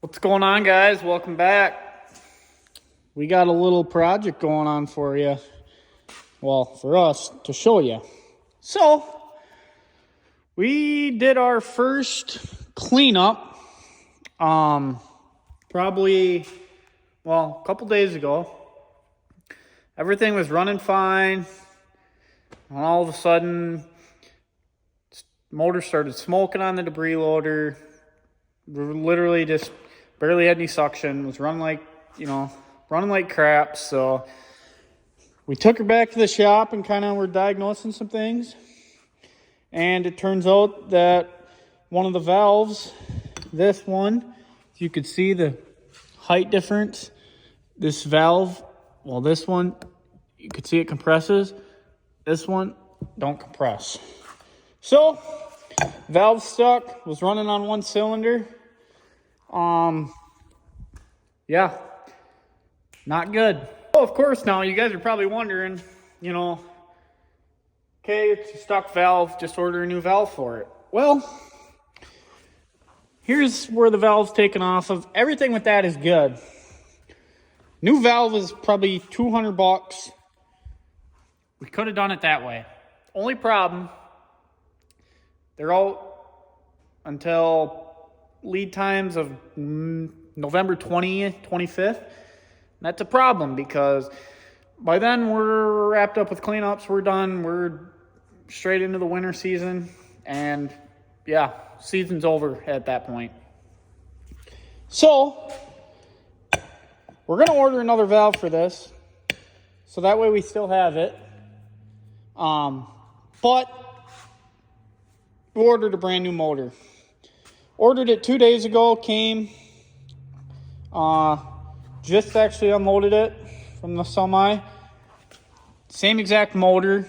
What's going on, guys? Welcome back. We got a little project going on for you. Well, for us to show you. So, we did our first cleanup probably, a couple days ago. Everything was running fine. And all of a sudden, motor started smoking on the debris loader. Literally just barely had any suction. Was running like crap. So we took her back to the shop and kind of were diagnosing some things. And it turns out that one of the valves, this one, you could see the height difference. This valve, this one, you could see it compresses. This one don't compress. So valve stuck, was running on one cylinder. Yeah, not good. Oh, of course, now you guys are probably wondering, okay, it's a stuck valve, just order a new valve for it. Well, here's where the valve's taken off of. Everything with that is good. New valve is probably $200. We could have done it that way. Only problem, they're out until lead times of November 20th, 25th. That's a problem because by then we're wrapped up with cleanups. We're done. We're straight into the winter season. And yeah, season's over at that point. So we're going to order another valve for this. So that way we still have it. But we ordered a brand new motor. Ordered it 2 days ago, came, just actually unloaded it from the semi. Same exact motor,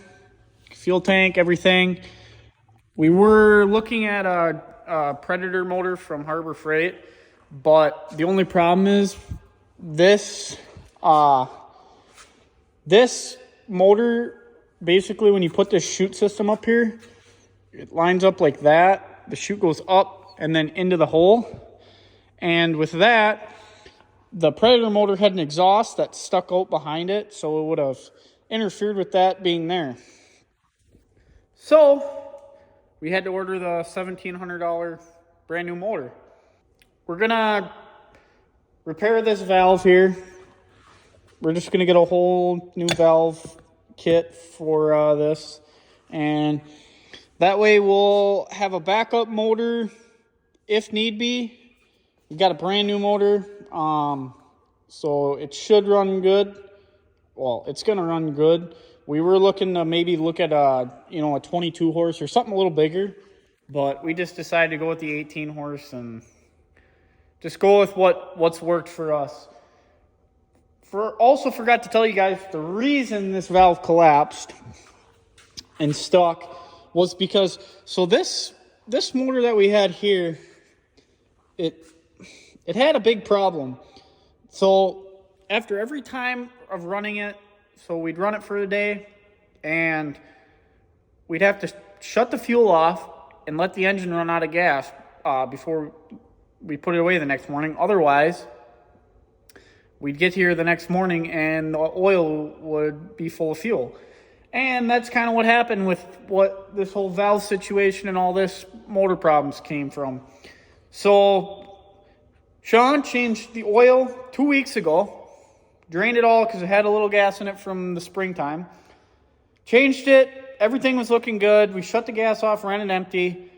fuel tank, everything. We were looking at a Predator motor from Harbor Freight, but the only problem is this motor, basically when you put this chute system up here, it lines up like that. The chute goes up and then into the hole. And with that, the Predator motor had an exhaust that stuck out behind it, so it would have interfered with that being there. So we had to order the $1,700 brand new motor. We're gonna repair this valve here. We're just gonna get a whole new valve kit for this, and that way we'll have a backup motor if need be. We've got a brand new motor, so it should run good. Well, it's going to run good. We were looking to maybe look at a 22 horse or something a little bigger, but we just decided to go with the 18 horse and just go with what's worked for us. Also forgot to tell you guys, the reason this valve collapsed and stuck was because, so this motor that we had here, it had a big problem. So after every time of running it, so we'd run it for a day and we'd have to shut the fuel off and let the engine run out of gas before we put it away the next morning. Otherwise, we'd get here the next morning and the oil would be full of fuel. And that's kind of what happened with what this whole valve situation and all this motor problems came from. So Sean changed the oil 2 weeks ago, drained it all because it had a little gas in it from the springtime. Changed it, everything was looking good. We shut the gas off, ran it empty.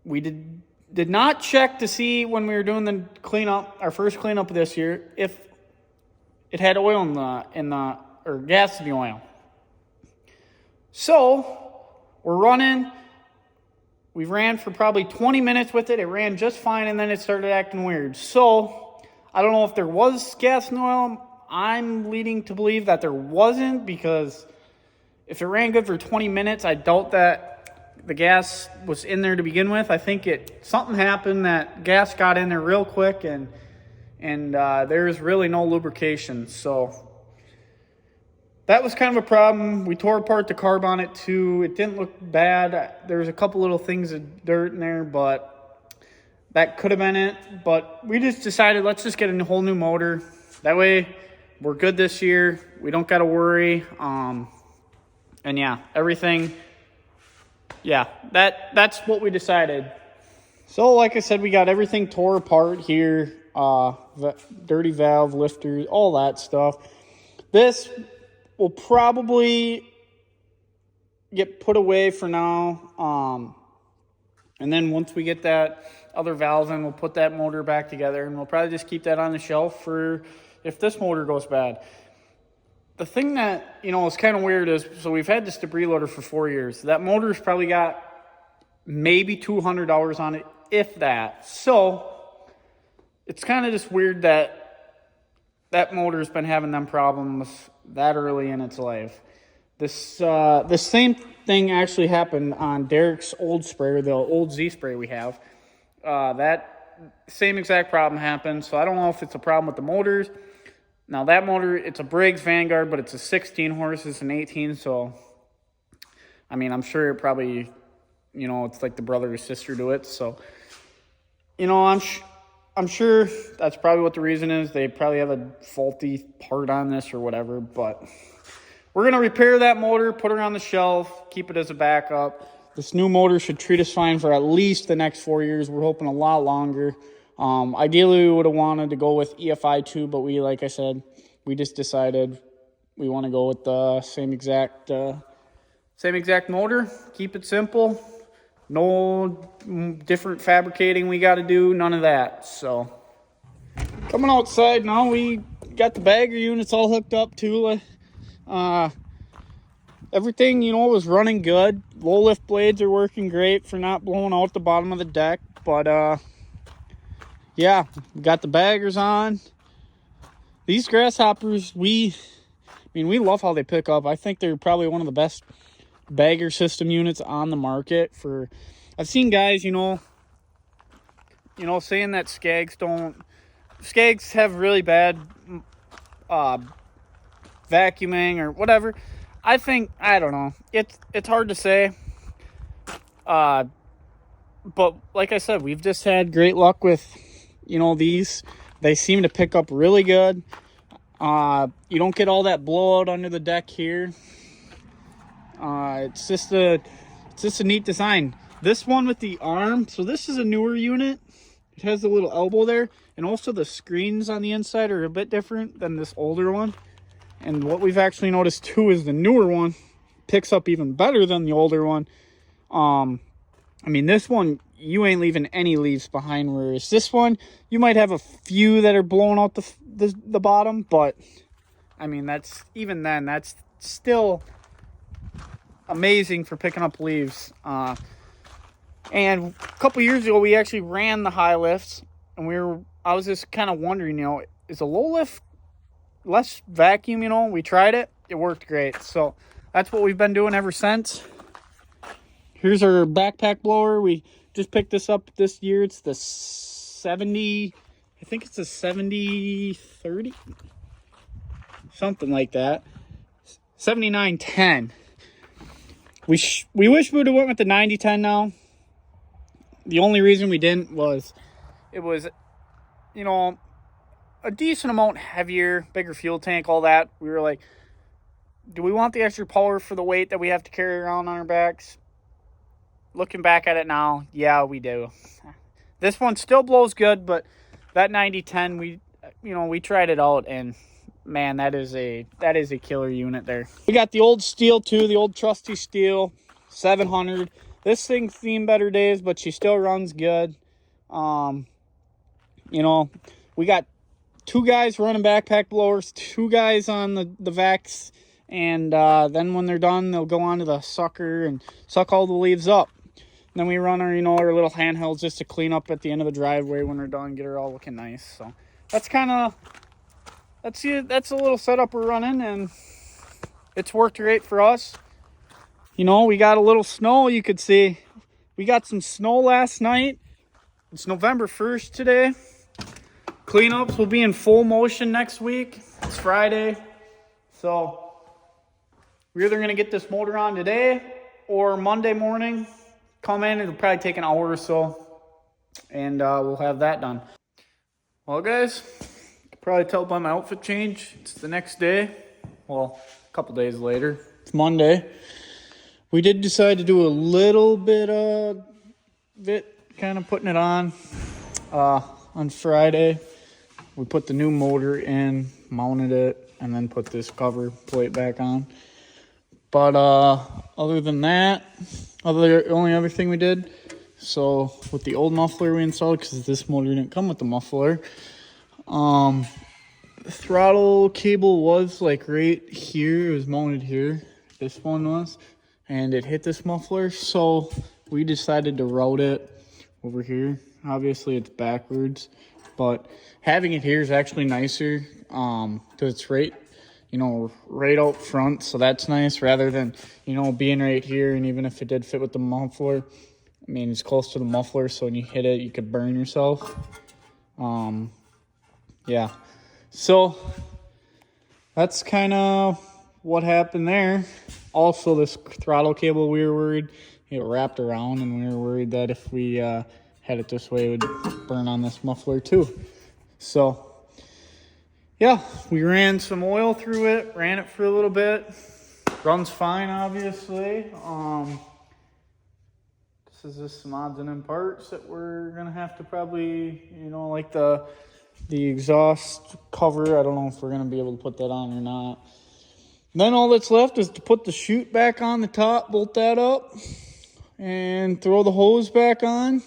We did not check to see when we were doing the cleanup, our first cleanup of this year, if it had oil or gas in the oil. So we're running. We ran for probably 20 minutes with it. It ran just fine, and then it started acting weird. So I don't know if there was gas in the oil. I'm leading to believe that there wasn't, because if it ran good for 20 minutes, I doubt that the gas was in there to begin with. I think something happened that gas got in there real quick, and there's really no lubrication. So that was kind of a problem. We tore apart the carb on it too. It didn't look bad. There's a couple little things of dirt in there, but That could have been it, but we just decided let's just get a whole new motor. That way we're good this year. We don't got to worry. And yeah, everything. Yeah, that's what we decided. So like I said, we got everything tore apart here. Dirty valve, lifters, all that stuff. This will probably get put away for now. And then once we get that other valve in, we'll put that motor back together, and we'll probably just keep that on the shelf for if this motor goes bad. The thing that, is kind of weird is, so we've had this debris loader for 4 years. That motor's probably got maybe $200 on it, if that. So it's kind of just weird that that motor's been having them problems that early in its life. This same thing actually happened on Derek's old sprayer, the old Z spray we have. That same exact problem happened, so I don't know if it's a problem with the motors. Now that motor, it's a Briggs Vanguard, but it's a 16 horses and 18, so I mean, I'm sure it probably, it's like the brother or sister to it, so I'm sure that's probably what the reason is. They probably have a faulty part on this or whatever, but we're going to repair that motor, put her on the shelf, keep it as a backup. This new motor should treat us fine for at least the next 4 years. We're hoping a lot longer. Ideally, we would have wanted to go with EFI 2, but like I said, we just decided we want to go with the same exact motor. Keep it simple. No different fabricating we got to do. None of that. So, coming outside now, we got the bagger units all hooked up too. Everything, was running good. Low lift blades are working great for not blowing out the bottom of the deck. But, yeah, we got the baggers on. These grasshoppers, we love how they pick up. I think they're probably one of the best bagger system units on the market. I've seen guys, saying that Skags have really bad vacuuming or whatever. I don't know. It's hard to say. But like I said, we've just had great luck with, these. They seem to pick up really good. You don't get all that blowout under the deck here. It's just a neat design. This one with the arm, so this is a newer unit. It has a little elbow there, and also the screens on the inside are a bit different than this older one. And what we've actually noticed too is the newer one picks up even better than the older one. This one, you ain't leaving any leaves behind, whereas this one, you might have a few that are blowing out the bottom, but that's still amazing for picking up leaves. And a couple years ago, we actually ran the high lifts, and I was just kind of wondering, is a low lift less vacuum? We tried it. It worked great. So that's what we've been doing ever since. Here's our backpack blower. We just picked this up this year. It's the 70, I think it's a 70-30, something like that. 7910. We wish we would have went with the 9010 now. The only reason we didn't was it was, a decent amount heavier, bigger fuel tank, all that. We were like, do we want the extra power for the weight that we have to carry around on our backs? Looking back at it now, yeah, we do. This one still blows good, but that 9010, we tried it out, and man, that is a killer unit there. We got the old steel too, the old trusty steel 700. This thing's seen better days, but she still runs good. We got 2 guys running backpack blowers, 2 guys on the vacs, and then when they're done, they'll go on to the sucker and suck all the leaves up. And then we run our, our little handhelds just to clean up at the end of the driveway when we're done, get her all looking nice. So that's a little setup we're running, and it's worked great for us. We got a little snow, you could see. We got some snow last night. It's November 1st today. Cleanups will be in full motion next week. It's Friday. So we're either going to get this motor on today or Monday morning. Come in, it'll probably take an hour or so. and we'll have that done. Well, guys, you can probably tell by my outfit change. It's the next day. Well, a couple days later. It's Monday. We did decide to do a little bit of it, kind of putting it on Friday. We put the new motor in, mounted it, and then put this cover plate back on. But other than that, only other thing we did, so with the old muffler we installed, because this motor didn't come with the muffler, the throttle cable was like right here. It was mounted here. This one was. And it hit this muffler, so we decided to route it over here. Obviously, it's backwards, but having it here is actually nicer because it's right out front, so that's nice rather than, being right here. And even if it did fit with the muffler, I mean, it's close to the muffler, so when you hit it, you could burn yourself. Yeah, so that's kind of what happened there. Also, this throttle cable, we were worried it wrapped around, and we were worried that if we had it this way, it would burn on this muffler too. So, yeah, we ran some oil through it, ran it for a little bit. Runs fine, obviously. This is just some odds and ends parts that we're gonna have to probably, like the exhaust cover. I don't know if we're gonna be able to put that on or not. Then all that's left is to put the chute back on the top, bolt that up, and throw the hose back on,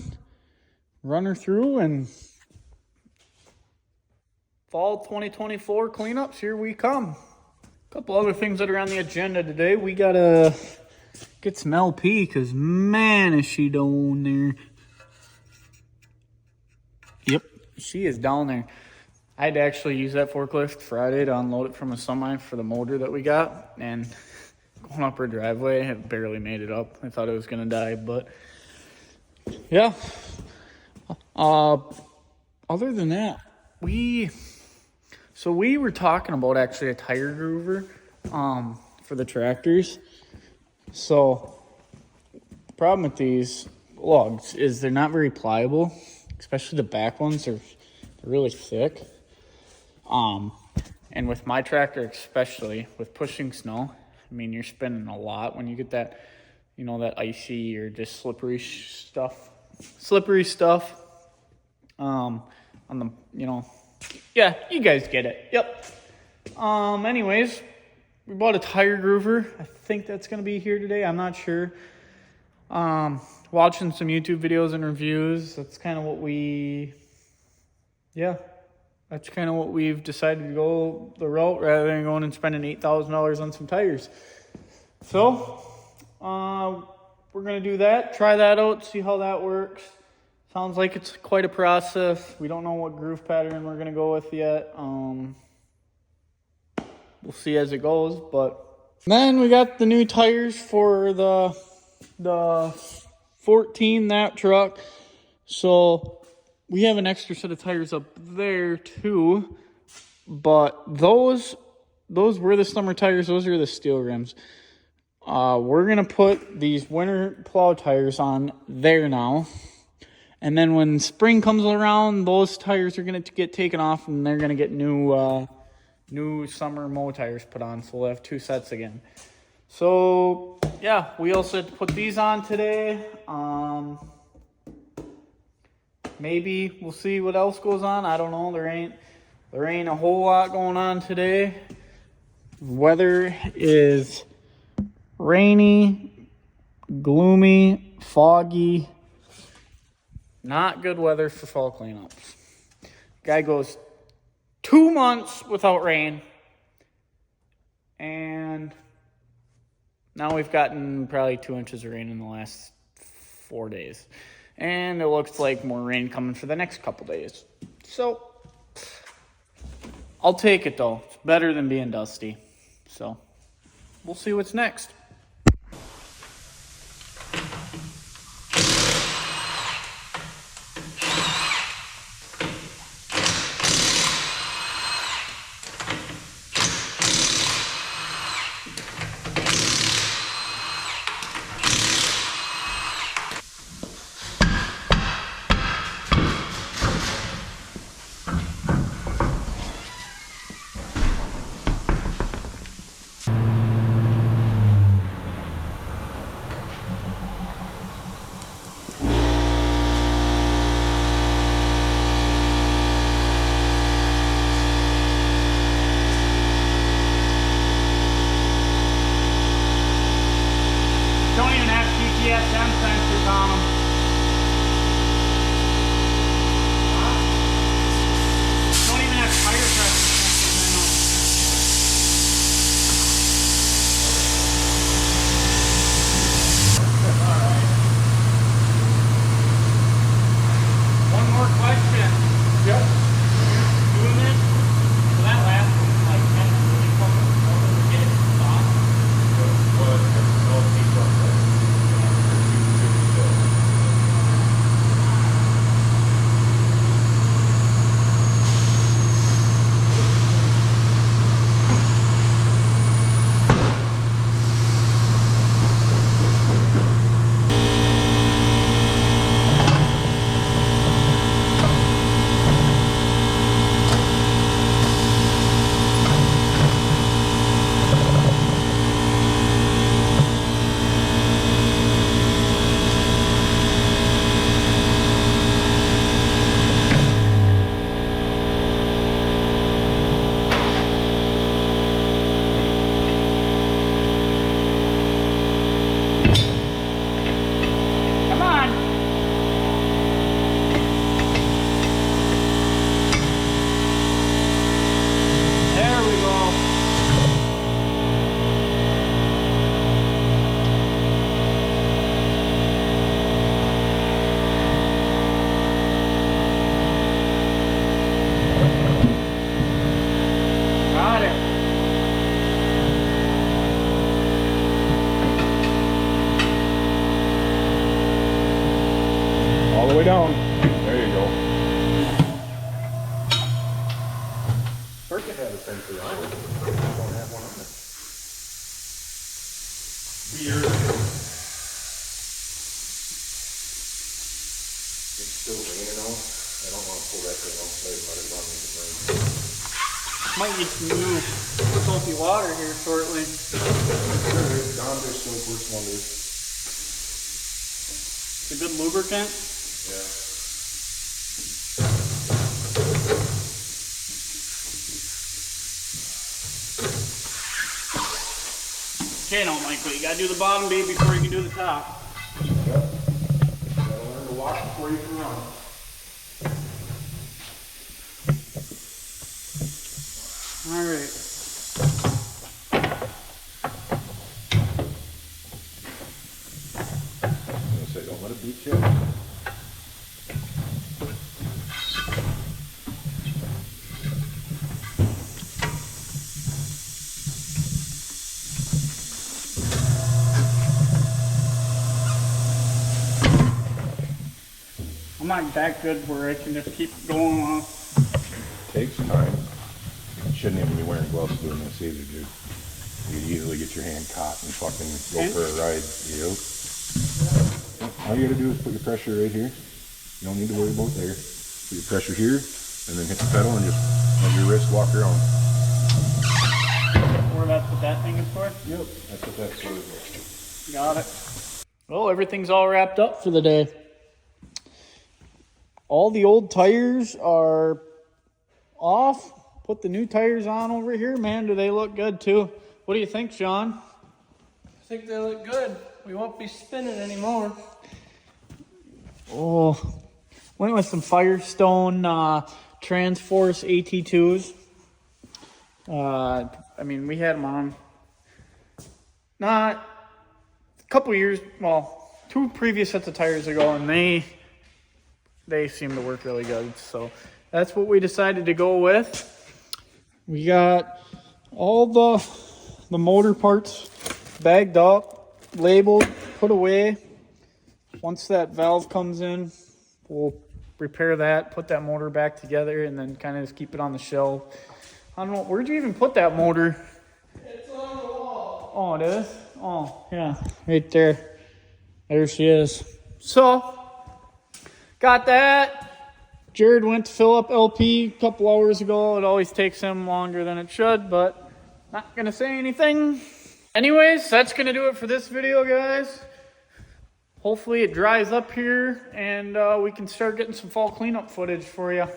run her through, and fall 2024 cleanups, here we come. A couple other things that are on the agenda today. We gotta get some LP, because man, is she down there. Yep, she is down there. I had to actually use that forklift Friday to unload it from a semi for the motor that we got, and going up her driveway, it barely made it up. I thought it was gonna die, but yeah. Other than that, we were talking about actually a tire groover for the tractors. So the problem with these lugs is they're not very pliable, especially the back ones. They're really thick. And with my tractor, especially with pushing snow, I mean, you're spinning a lot when you get that, that icy or just slippery stuff. On the, yeah, you guys get it. Yep. Anyways, we bought a tire groover. I think that's going to be here today. I'm not sure. Watching some YouTube videos and reviews. That's kind of what we've decided to go the route rather than going and spending $8,000 on some tires. So, we're going to do that, try that out, see how that works. Sounds like it's quite a process. We don't know what groove pattern we're going to go with yet. We'll see as it goes, but then we got the new tires for the 14, that truck. So we have an extra set of tires up there too, but those were the summer tires. Those are the steel rims. We're going to put these winter plow tires on there now. And then when spring comes around, those tires are going to get taken off, and they're going to get new summer mow tires put on. So we'll have two sets again. So, yeah, we also had to put these on today. Maybe we'll see what else goes on. I don't know. There ain't a whole lot going on today. Weather is rainy, gloomy, foggy. Not good weather for fall cleanups. Guy goes 2 months without rain. And now we've gotten probably 2 inches of rain in the last 4 days. And it looks like more rain coming for the next couple days. So, I'll take it though. It's better than being dusty. So, we'll see what's next. Century Island. I don't have one on it. Weird. It's still raining out. I don't want to pull that thing outside and let it run with the rain. Might get some new salty water here shortly. Don Dish soap works wonders. It's a good lubricant. Yeah. Okay, no, Michael, you gotta do the bottom bead before you can do the top. Yep. You gotta learn to walk before you can run. All right. I say, don't let it beat you. I'm not that good where I can just keep going on. Takes time. You shouldn't even be wearing gloves doing this either, dude. You could easily get your hand caught and fucking go for a ride. Yep. All you gotta do is put your pressure right here. You don't need to worry about there. Put your pressure here, and then hit the pedal and just let your wrist walk around. Or that's what that thing is for? Yep. That's what that's for. Got it. Well, everything's all wrapped up for the day. All the old tires are off. Put the new tires on over here. Man, do they look good too. What do you think, Sean? I think they look good. We won't be spinning anymore. Oh, went with some Firestone Transforce AT2s. I mean, we had them on not a couple years, well, 2 previous sets of tires ago, and they seem to work really good. So that's what we decided to go with. We got all the motor parts bagged up, labeled, put away. Once that valve comes in, we'll repair that, put that motor back together, and then kind of just keep it on the shelf. I don't know, where'd you even put that motor? It's on the wall. Oh, it is? Oh, yeah, right there. There she is. So, got that. Jared went to fill up LP a couple hours ago. It always takes him longer than it should, but not going to say anything. Anyways, that's going to do it for this video, guys. Hopefully it dries up here and we can start getting some fall cleanup footage for you.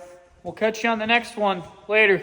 We'll catch you on the next one. Later.